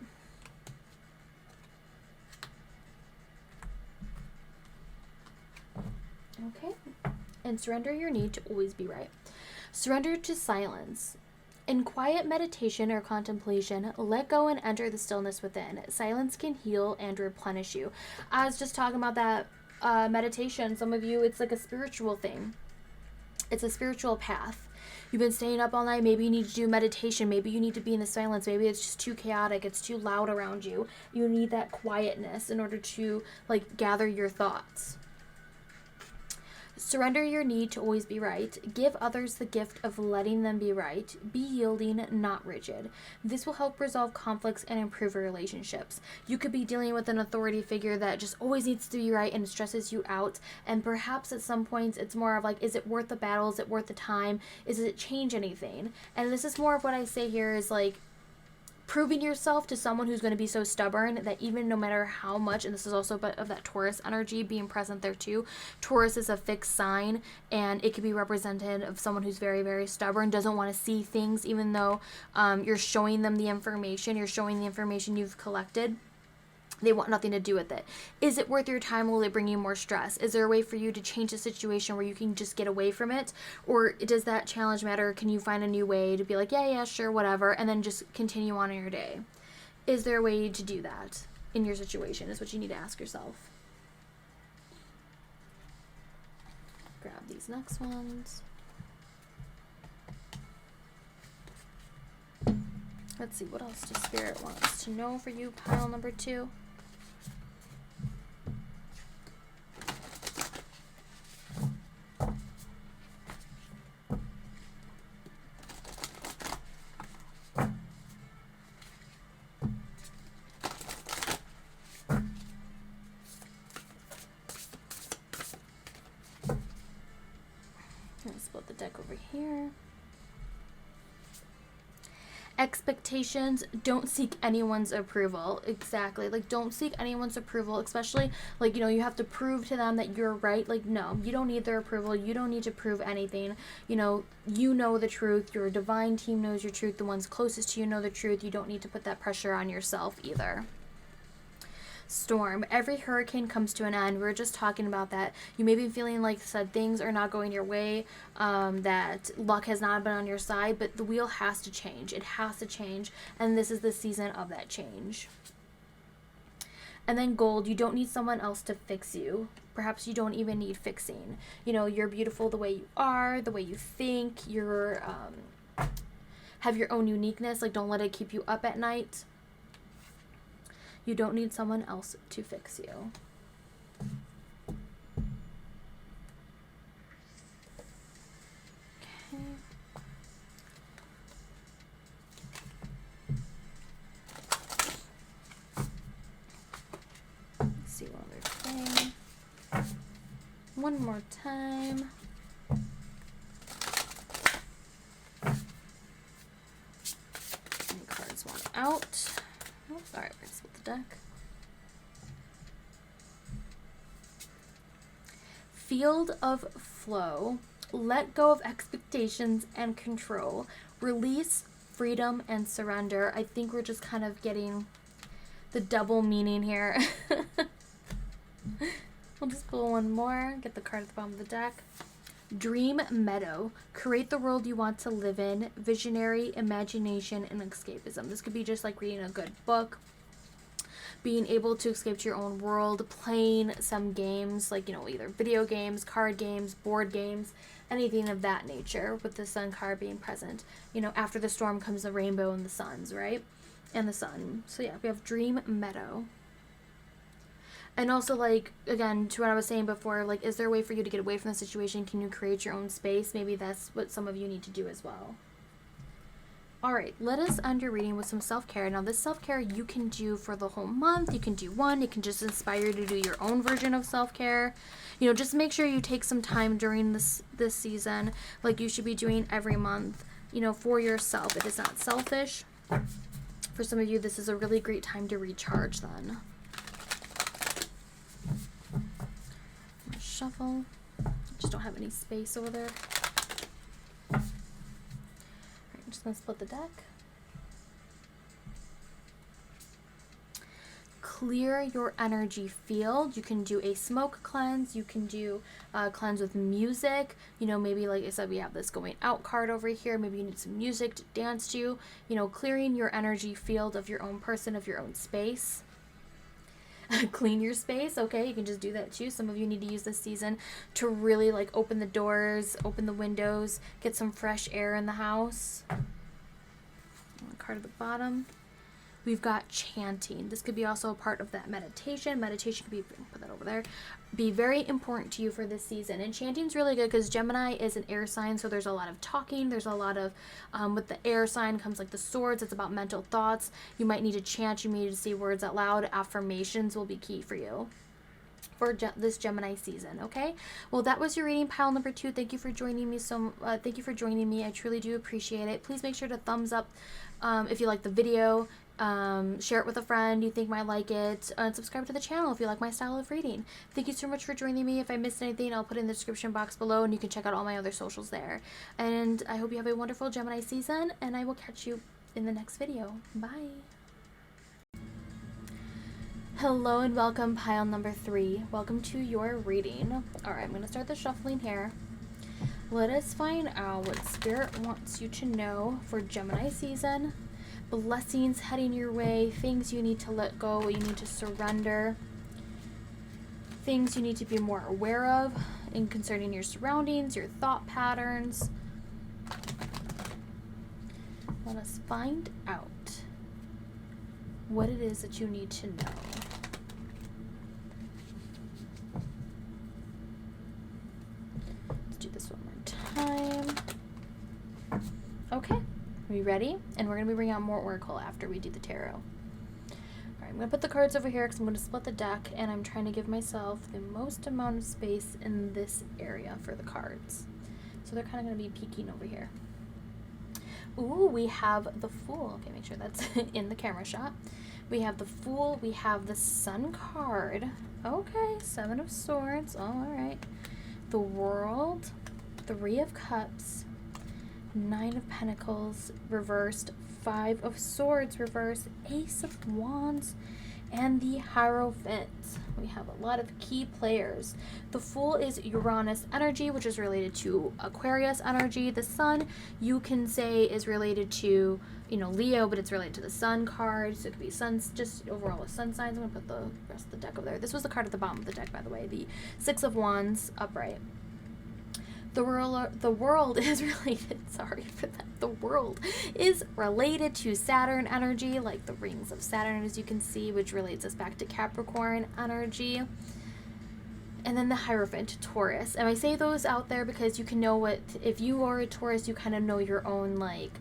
Okay. And surrender your need to always be right. Surrender to silence. In quiet meditation or contemplation, let go and enter the stillness within. Silence can heal and replenish you. I was just talking about that meditation. Some of you, it's like a spiritual thing. It's a spiritual path. You've been staying up all night. Maybe you need to do meditation. Maybe you need to be in the silence. Maybe it's just too chaotic. It's too loud around you. You need that quietness in order to like gather your thoughts. Surrender your need to always be right. Give others the gift of letting them be right. Be yielding, not rigid. This will help resolve conflicts and improve your relationships. You could be dealing with an authority figure that just always needs to be right and it stresses you out. And perhaps at some points it's more of like, is it worth the battle? Is it worth the time? Does it change anything? And this is more of what I say here is like, proving yourself to someone who's going to be so stubborn that even no matter how much, and this is also a bit of that Taurus energy being present there too. Taurus is a fixed sign and it could be represented of someone who's very, very stubborn, doesn't want to see things even though you're showing them the information, you've collected. They want nothing to do with it. Is it worth your time? Will it bring you more stress? Is there a way for you to change the situation where you can just get away from it? Or does that challenge matter? Can you find a new way to be like, yeah, sure, whatever, and then just continue on in your day? Is there a way to do that in your situation is what you need to ask yourself. Grab these next ones. Let's see, what else does Spirit wants to know for you, pile number 2? Let's split the deck over here. Expectations, don't seek anyone's approval. Exactly. Like, don't seek anyone's approval, especially, like, you know, you have to prove to them that you're right. Like, no, you don't need their approval. You don't need to prove anything. You know the truth. Your divine team knows your truth. The ones closest to you know the truth. You don't need to put that pressure on yourself either. Storm. Every hurricane comes to an end. We were just talking about that. You may be feeling like said things are not going your way, that luck has not been on your side, but the wheel has to change. It has to change, and this is the season of that change. And then gold, you don't need someone else to fix you. Perhaps you don't even need fixing. You know, you're beautiful the way you are, the way you think. You're have your own uniqueness. Like, don't let it keep you up at night. You don't need someone else to fix you. Okay. Let's see one other thing. One more time. Any cards want out? Oh, all right, we're gonna split the deck. Field of flow. Let go of expectations and control. Release, freedom, and surrender. I think we're just kind of getting the double meaning here. We'll just pull one more. Get the card at the bottom of the deck. Dream meadow. Create the world you want to live in. Visionary, imagination, and escapism. This could be just like reading a good book, being able to escape to your own world, playing some games, like, you know, either video games, card games, board games, anything of that nature, with the sun card being present. You know, after the storm comes the rainbow and the suns, right? And the sun. So yeah, we have dream meadow. And also, like, again, to what I was saying before, like, is there a way for you to get away from the situation? Can you create your own space? Maybe that's what some of you need to do as well. All right, let us end your reading with some self-care. Now, this self-care you can do for the whole month. You can do one. It can just inspire you to do your own version of self-care. You know, just make sure you take some time during this season, like you should be doing every month, you know, for yourself. It is not selfish. For some of you, this is a really great time to recharge then. Shuffle. Just don't have any space over there. I'm just going to split the deck. Clear your energy field. You can do a smoke cleanse. You can do a cleanse with music. You know, maybe like I said, we have this going out card over here. Maybe you need some music to dance to. You know, clearing your energy field of your own person, of your own space. Clean your space. Okay, you can just do that too. Some of you need to use this season to really like open the doors, open the windows, get some fresh air in the house. Card at the bottom. We've got chanting. This could be also a part of that meditation. Meditation could be, put that over there, be very important to you for this season. And chanting is really good because Gemini is an air sign, so there's a lot of talking. There's a lot of, with the air sign comes like the swords. It's about mental thoughts. You might need to chant. You may need to say words out loud. Affirmations will be key for you for this Gemini season. Okay, well, that was your reading, pile number 2. Thank you for joining me. Thank you for joining me. I truly do appreciate it. Please make sure to thumbs up if you like the video. Share it with a friend you think might like it, and subscribe to the channel if you like my style of reading. Thank you so much for joining me. If I missed anything, I'll put it in the description box below, and you can check out all my other socials there. And I hope you have a wonderful Gemini season, and I will catch you in the next video. Bye. Hello and welcome, pile number 3. Welcome to your reading. Alright, I'm going to start the shuffling here. Let us find out what Spirit wants you to know for Gemini season. Blessings heading your way, things you need to let go, you need to surrender, things you need to be more aware of in concerning your surroundings, your thought patterns. Let us find out what it is that you need to know. Let's do this one more time. Okay. Are you ready? And we're going to be bringing out more Oracle after we do the tarot. Alright, I'm going to put the cards over here because I'm going to split the deck, and I'm trying to give myself the most amount of space in this area for the cards. So they're kind of going to be peeking over here. Ooh, we have the Fool. Okay, make sure that's in the camera shot. We have the Fool. We have the Sun card. Okay, 7 of Swords. Oh, alright. The World. 3 of Cups. 9 of Pentacles reversed, 5 of Swords reversed, Ace of Wands, and the Hierophant. We have a lot of key players. The Fool is Uranus energy, which is related to Aquarius energy. The Sun, you can say, is related to, you know, Leo, but it's related to the Sun card. So it could be Suns, just overall a Sun signs. I'm going to put the rest of the deck over there. This was the card at the bottom of the deck, by the way. The 6 of Wands upright. The world is related, sorry for that, the world is related to Saturn energy, like the rings of Saturn, as you can see, which relates us back to Capricorn energy. And then the Hierophant, Taurus. And I say those out there because you can know what, if you are a Taurus, you kind of know your own, like,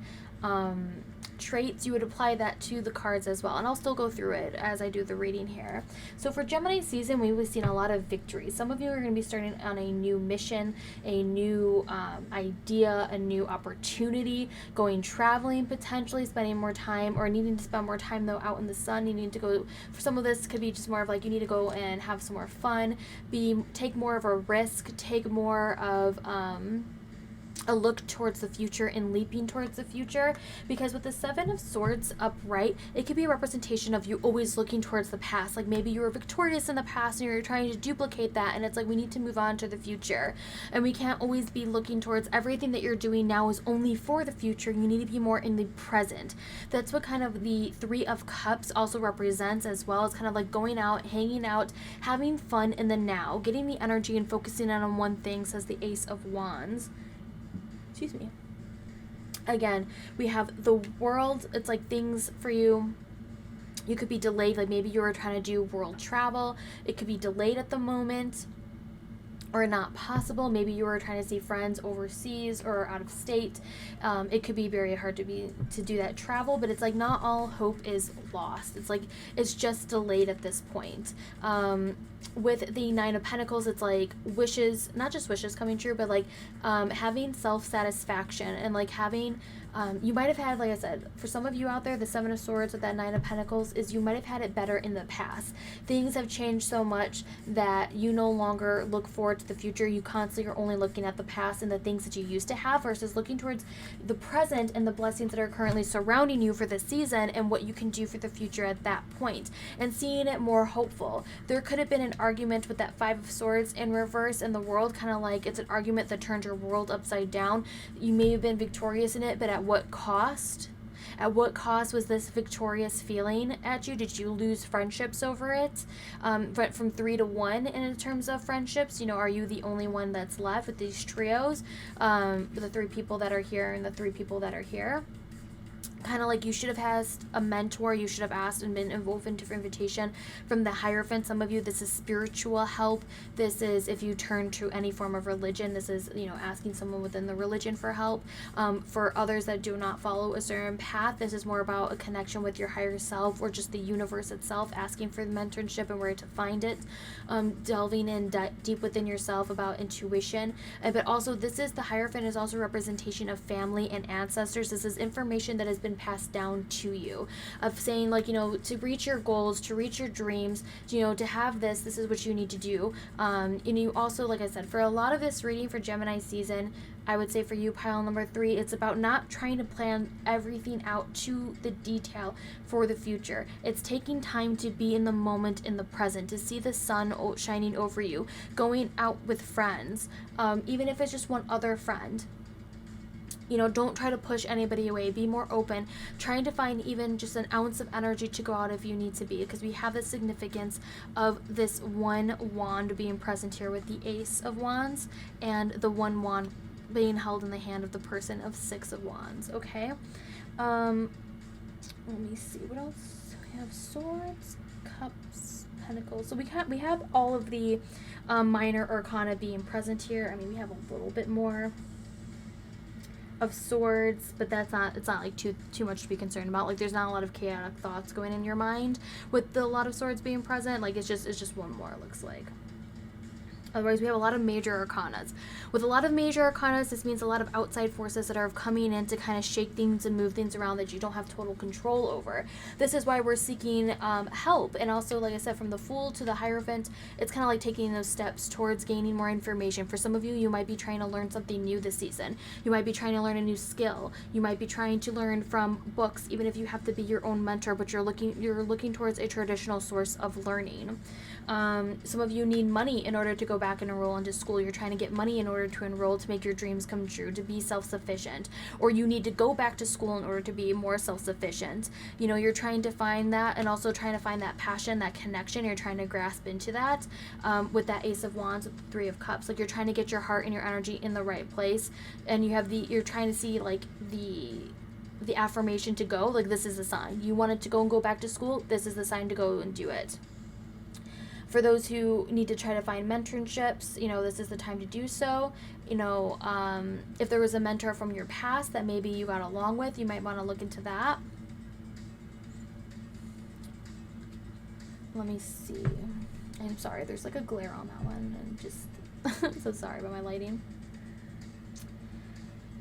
traits. You would apply that to the cards as well, and I'll still go through it as I do the reading here. So for Gemini season, we've seen a lot of victories. Some of you are going to be starting on a new mission, a new idea, a new opportunity, going traveling, potentially spending more time, or needing to spend more time though out in the sun. You need to go, for some of this could be just more of like you need to go and have some more fun, take more of a risk, take more of a look towards the future and leaping towards the future, because with the 7 of Swords upright, it could be a representation of you always looking towards the past. Like maybe you were victorious in the past and you're trying to duplicate that, and it's like we need to move on to the future, and we can't always be looking towards everything that you're doing now is only for the future. You need to be more in the present. That's what kind of the 3 of Cups also represents as well. It's kind of like going out, hanging out, having fun in the now, getting the energy and focusing on one thing, says the Ace of Wands. Excuse me. Again, we have the World. It's like things for you. You could be delayed. Like maybe you were trying to do world travel. It could be delayed at the moment. or not possible. Maybe you were trying to see friends overseas or out of state. It could be very hard to do that travel, but it's like not all hope is lost. It's like it's just delayed at this point. With the Nine of Pentacles, it's like wishes, not just wishes coming true, but like having self-satisfaction and like having you might have had, like I said, for some of you out there, the Seven of Swords with that Nine of Pentacles is you might have had it better in the past. Things have changed so much that you no longer look forward to the future. You constantly are only looking at the past and the things that you used to have versus looking towards the present and the blessings that are currently surrounding you for this season and what you can do for the future at that point and seeing it more hopeful. There could have been an argument with that Five of Swords in reverse in the world, kind of like it's an argument that turned your world upside down. You may have been victorious in it, but at what cost? At what cost was this victorious feeling at you? Did you lose friendships over it? But from 3 to 1 in terms of friendships, you know, are you the only one that's left with these trios? The 3 people that are here and the 3 people that are here. Kind of like you should have had a mentor, you should have asked and been involved into invitation from the Hierophant. Some of you, this is spiritual help. This is if you turn to any form of religion, this is, you know, asking someone within the religion for help. For others that do not follow a certain path, this is more about a connection with your higher self or just the universe itself, asking for the mentorship and where to find it. Delving in deep within yourself about intuition. But also this is, the Hierophant is also a representation of family and ancestors. This is information that has been passed down to you, of saying, like, you know, to reach your goals, to reach your dreams, you know, to have this is what you need to do. And you also, like I said, for a lot of this reading for Gemini season, I would say for you, pile number 3, it's about not trying to plan everything out to the detail for the future. It's taking time to be in the moment, in the present, to see the sun shining over you, going out with friends, even if it's just one other friend. You know, don't try to push anybody away. Be more open. Trying to find even just an ounce of energy to go out if you need to be, because we have the significance of this one wand being present here with the Ace of Wands and the one wand being held in the hand of the person of 6 of Wands. Okay. Let me see what else. We have Swords, Cups, Pentacles. So we have all of the minor arcana being present here. I mean, we have a little bit more of Swords, but it's not like too much to be concerned about. Like, there's not a lot of chaotic thoughts going in your mind with a lot of Swords being present. Like, it's just one more, it looks like. Otherwise, we have a lot of major arcanas. With a lot of major arcanas, this means a lot of outside forces that are coming in to kind of shake things and move things around that you don't have total control over. This is why we're seeking help. And also, like I said, from the Fool to the Hierophant, it's kind of like taking those steps towards gaining more information. For some of you, you might be trying to learn something new this season. You might be trying to learn a new skill. You might be trying to learn from books, even if you have to be your own mentor, but you're looking towards a traditional source of learning. Some of you need money in order to go back and enroll into school. You're trying to get money in order to enroll to make your dreams come true, to be self-sufficient, or you need to go back to school in order to be more self-sufficient. You know, you're trying to find that, and also trying to find that passion, that connection. You're trying to grasp into that with that Ace of Wands, with the 3 of Cups. Like, you're trying to get your heart and your energy in the right place, and you're trying to see like the affirmation to go. Like, this is a sign. You wanted to go back to school. This is the sign to go and do it. For those who need to try to find mentorships, you know, this is the time to do so. You know, if there was a mentor from your past that maybe you got along with, you might want to look into that. Let me see. I'm sorry, there's like a glare on that one, and just I'm so sorry about my lighting.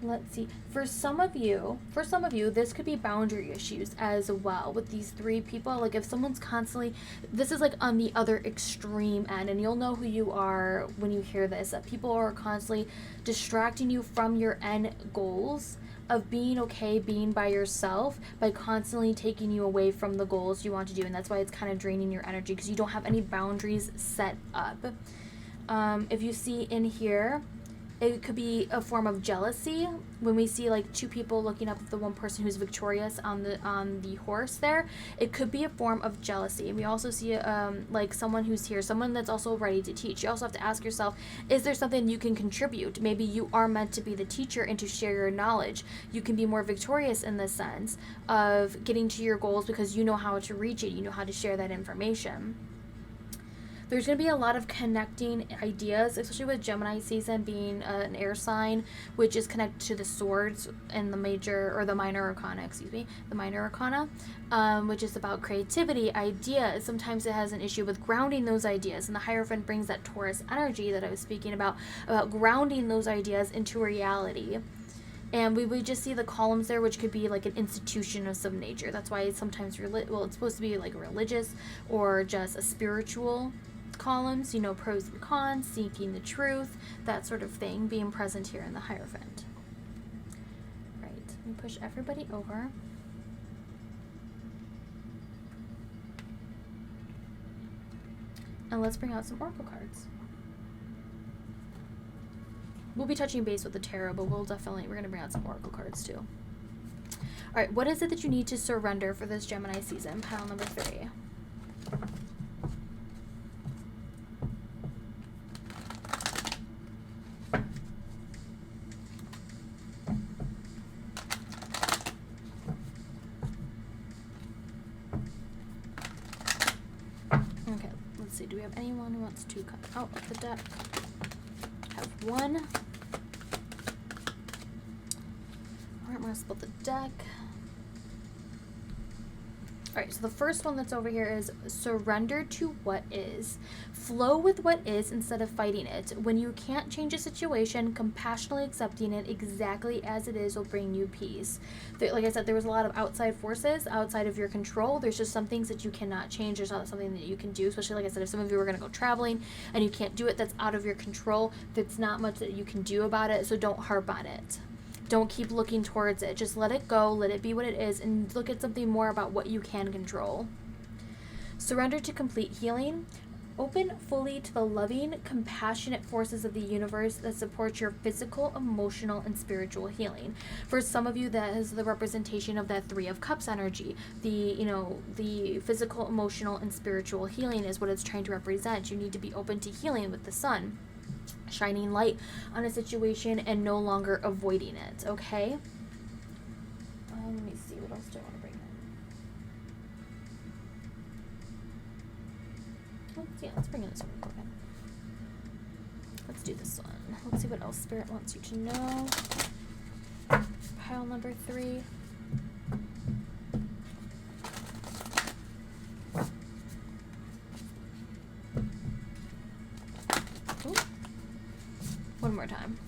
Let's see. For some of you, this could be boundary issues as well with these 3 people. Like, if someone's constantly, this is like on the other extreme end, and you'll know who you are when you hear this, that people are constantly distracting you from your end goals of being okay, being by yourself, by constantly taking you away from the goals you want to do. And that's why it's kind of draining your energy, because you don't have any boundaries set up. If you see in here, it could be a form of jealousy when we see like 2 people looking up at the one person who's victorious on the horse there. It could be a form of jealousy. And we also see like someone who's here, someone that's also ready to teach. You also have to ask yourself, is there something you can contribute? Maybe you are meant to be the teacher and to share your knowledge. You can be more victorious in the sense of getting to your goals because you know how to reach it. You know how to share that information. There's going to be a lot of connecting ideas, especially with Gemini season being an air sign, which is connected to the swords and the minor arcana, which is about creativity, ideas. Sometimes it has an issue with grounding those ideas, and the Hierophant brings that Taurus energy that I was speaking about grounding those ideas into reality. And we just see the columns there, which could be like an institution of some nature. That's why it's sometimes it's supposed to be like religious or just a spiritual columns, you know, pros and cons, seeking the truth, that sort of thing being present here in the Hierophant. Right, let me push everybody over. And let's bring out some oracle cards. We'll be touching base with the tarot, but we're going to bring out some oracle cards too. All right, what is it that you need to surrender for this Gemini season? Pile number 3. Okay, let's see. Do we have anyone who wants to come out of the deck? Have one. Alright, I'm going to split the deck. Alright, so the first one that's over here is surrender to what is. Flow with what is instead of fighting it. When you can't change a situation, compassionately accepting it exactly as it is will bring you peace. Like I said, there was a lot of outside forces outside of your control. There's just some things that you cannot change. There's not something that you can do, especially like I said, if some of you are going to go traveling and you can't do it, that's out of your control. There's not much that you can do about it, so don't harp on it. Don't keep looking towards it. Just let it go, let it be what it is, and look at something more about what you can control. Surrender to complete healing. Open fully to the loving, compassionate forces of the universe that support your physical, emotional, and spiritual healing. For some of you, that is the representation of that 3 of Cups energy. The physical, emotional, and spiritual healing is what it's trying to represent. You need to be open to healing with the sun, shining light on a situation and no longer avoiding it, okay? Let me see, what else do I want to bring in? Let's bring in this one. Let's do this one. Let's see what else Spirit wants you to know. Pile number 3. Ooh. One more time.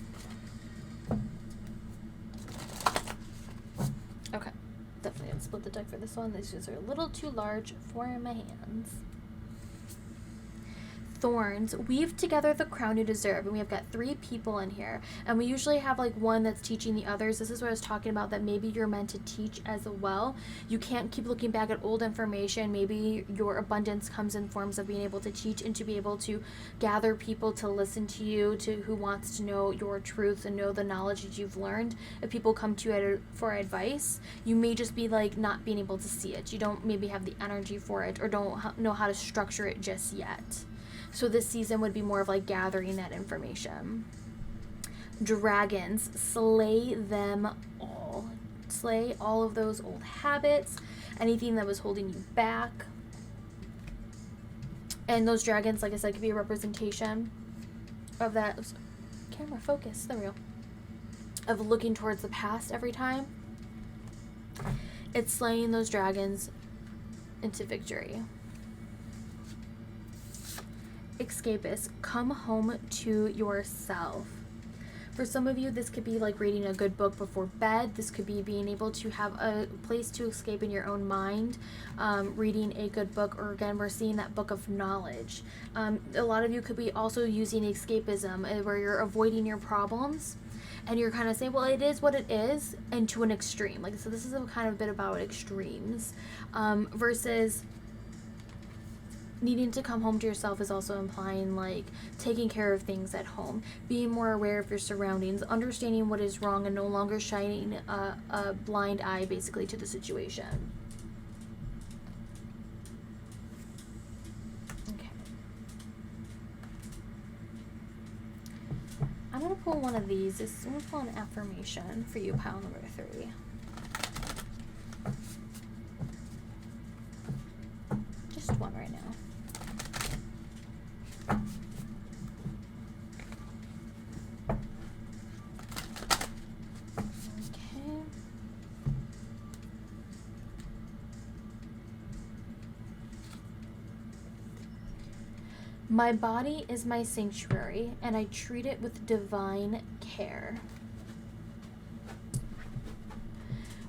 Okay, definitely gonna split the deck for this one. These are a little too large for my hands. Thorns, weave together the crown you deserve. And we have got 3 people in here, and we usually have like one that's teaching the others. This is what I was talking about, that maybe you're meant to teach as well. You can't keep looking back at old information. Maybe your abundance comes in forms of being able to teach and to be able to gather people to listen to you, to who wants to know your truth and know the knowledge that you've learned. If people come to you for advice, you may just be like not being able to see it. You don't maybe have the energy for it, or don't know how to structure it just yet. So this season would be more of like gathering that information. Dragons, slay them all. Slay all of those old habits, anything that was holding you back. And those dragons, like I said, could be a representation of that. Camera focus, there we go. Of looking towards the past every time. It's slaying those dragons into victory. Escapist, come home to yourself. For some of you, this could be like reading a good book before bed. This could be being able to have a place to escape in your own mind, reading a good book, or again, we're seeing that book of knowledge. A lot of you could be also using escapism, where you're avoiding your problems and you're kind of saying, well, it is what it is, and to an extreme. Like, so this is a kind of a bit about extremes, versus needing to come home to yourself is also implying like taking care of things at home, being more aware of your surroundings, understanding what is wrong, and no longer shining a blind eye basically to the situation. Okay. I'm going to pull one of these. I'm going to pull an affirmation for you, pile number 3. Just one right now. My body is my sanctuary, and I treat it with divine care.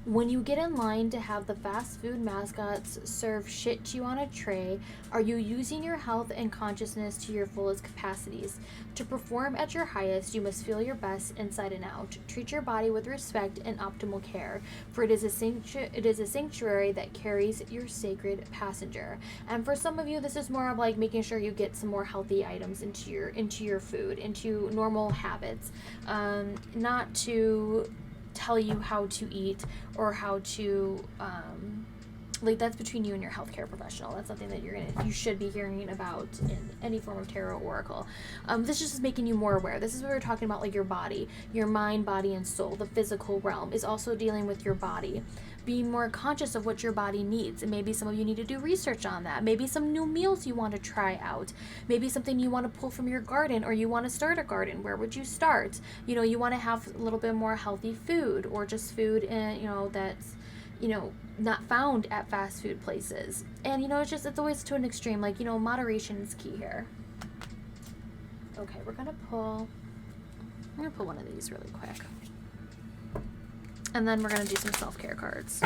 When you get in line to have the fast food mascots serve shit to you on a tray, are you using your health and consciousness to your fullest capacities? To perform at your highest, you must feel your best inside and out. Treat your body with respect and optimal care, for it is a sanctuary that carries your sacred passenger. And for some of you, this is more of like making sure you get some more healthy items into your food, into normal habits, not to tell you how to eat or how to like, that's between you and your healthcare professional. That's something that you should be hearing about in any form of tarot oracle. This is just making you more aware. This is what we're talking about, like your body, your mind, body, and soul. The physical realm is also dealing with your body. Being more conscious of what your body needs. And maybe some of you need to do research on that. Maybe some new meals you want to try out. Maybe something you want to pull from your garden, or you want to start a garden. Where would you start? You want to have a little bit more healthy food, or just food that's not found at fast food places. And it's always to an extreme. Like, moderation is key here. Okay, I'm gonna pull one of these really quick, and then we're gonna do some self-care cards.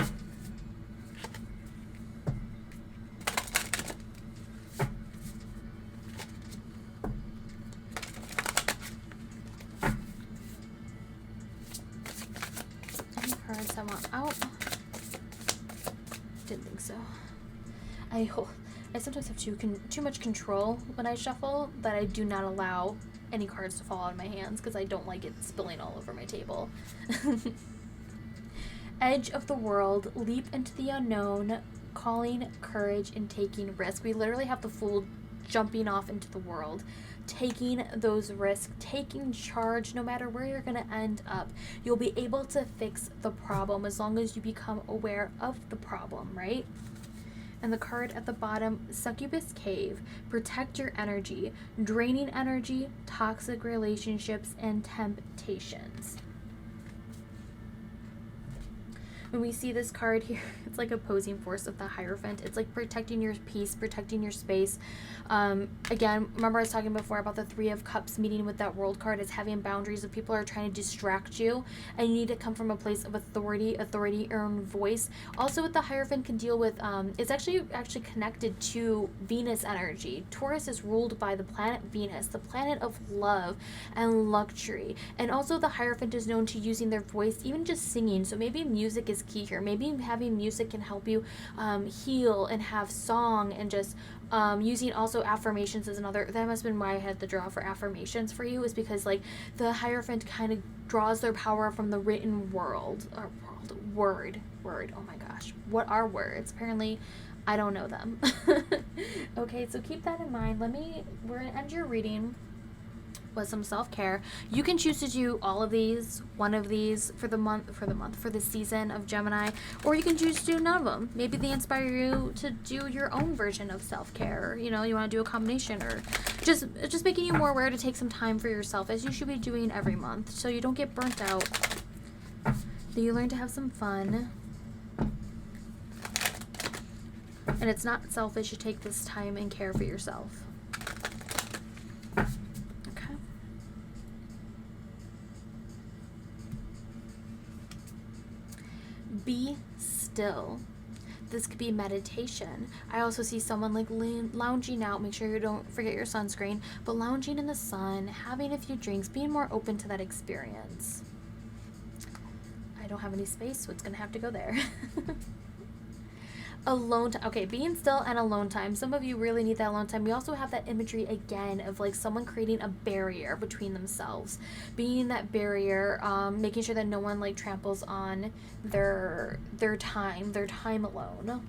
Any cards I want out? Didn't think so. I sometimes have too much control when I shuffle, that I do not allow any cards to fall out of my hands because I don't like it spilling all over my table. Edge of the world, leap into the unknown, calling courage and taking risk. We literally have the Fool jumping off into the world, taking those risks, taking charge. No matter where you're going to end up, you'll be able to fix the problem as long as you become aware of the problem, right? And the card at the bottom, Succubus Cave, protect your energy, draining energy, toxic relationships, and temptations. When we see this card here, it's like opposing force of the Hierophant. It's like protecting your peace, protecting your space. Again, remember I was talking before about the Three of Cups meeting with that World card, is having boundaries. If people are trying to distract you, and you need to come from a place of authority, earned voice. Also with the Hierophant can deal with, it's actually connected to Venus energy. Taurus is ruled by the planet Venus, the planet of love and luxury. And also the Hierophant is known to using their voice, even just singing. So maybe music is key here. Maybe having music can help you heal and have song, and just using also affirmations is another. That must have been why I had the draw for affirmations for you, is because like the Hierophant kind of draws their power from the written word. Oh my gosh, what are words? Apparently I don't know them. Okay, so keep that in mind. We're gonna end your reading with some self-care. You can choose to do all of these, one of these for the season of Gemini, or you can choose to do none of them. Maybe they inspire you to do your own version of self-care. You want to do a combination, or just making you more aware to take some time for yourself, as you should be doing every month, so you don't get burnt out. That you learn to have some fun. And it's not selfish to take this time and care for yourself. Be still. This could be meditation. I also see someone like lounging out. Make sure you don't forget your sunscreen, but lounging in the sun, having a few drinks, being more open to that experience. I don't have any space, so it's gonna have to go there. Alone time. Okay, being still and alone time. Some of you really need that alone time. We also have that imagery again of like someone creating a barrier between themselves, being that barrier, making sure that no one like tramples on their time alone.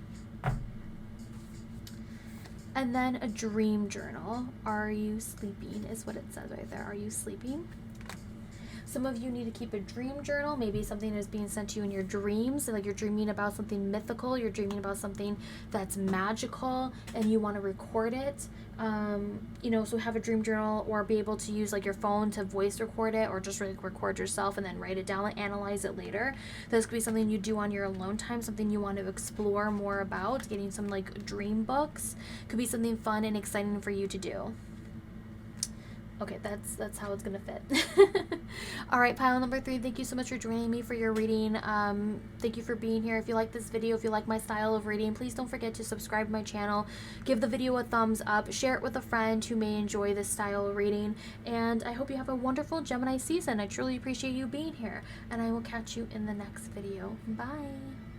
And then a dream journal. Are you sleeping is what it says right there. Are you sleeping? Some of you need to keep a dream journal. Maybe something is being sent to you in your dreams, like you're dreaming about something mythical, you're dreaming about something that's magical, and you want to record it. So have a dream journal, or be able to use like your phone to voice record it, or just record yourself and then write it down and analyze it later. This could be something you do on your alone time, something you want to explore more about. Getting some like dream books could be something fun and exciting for you to do. Okay, that's how it's gonna fit. All right, pile number 3, thank you so much for joining me for your reading. Thank you for being here. If you like this video, if you like my style of reading, please don't forget to subscribe to my channel, give the video a thumbs up, share it with a friend who may enjoy this style of reading, and I hope you have a wonderful Gemini season. I truly appreciate you being here, and I will catch you in the next video. Bye!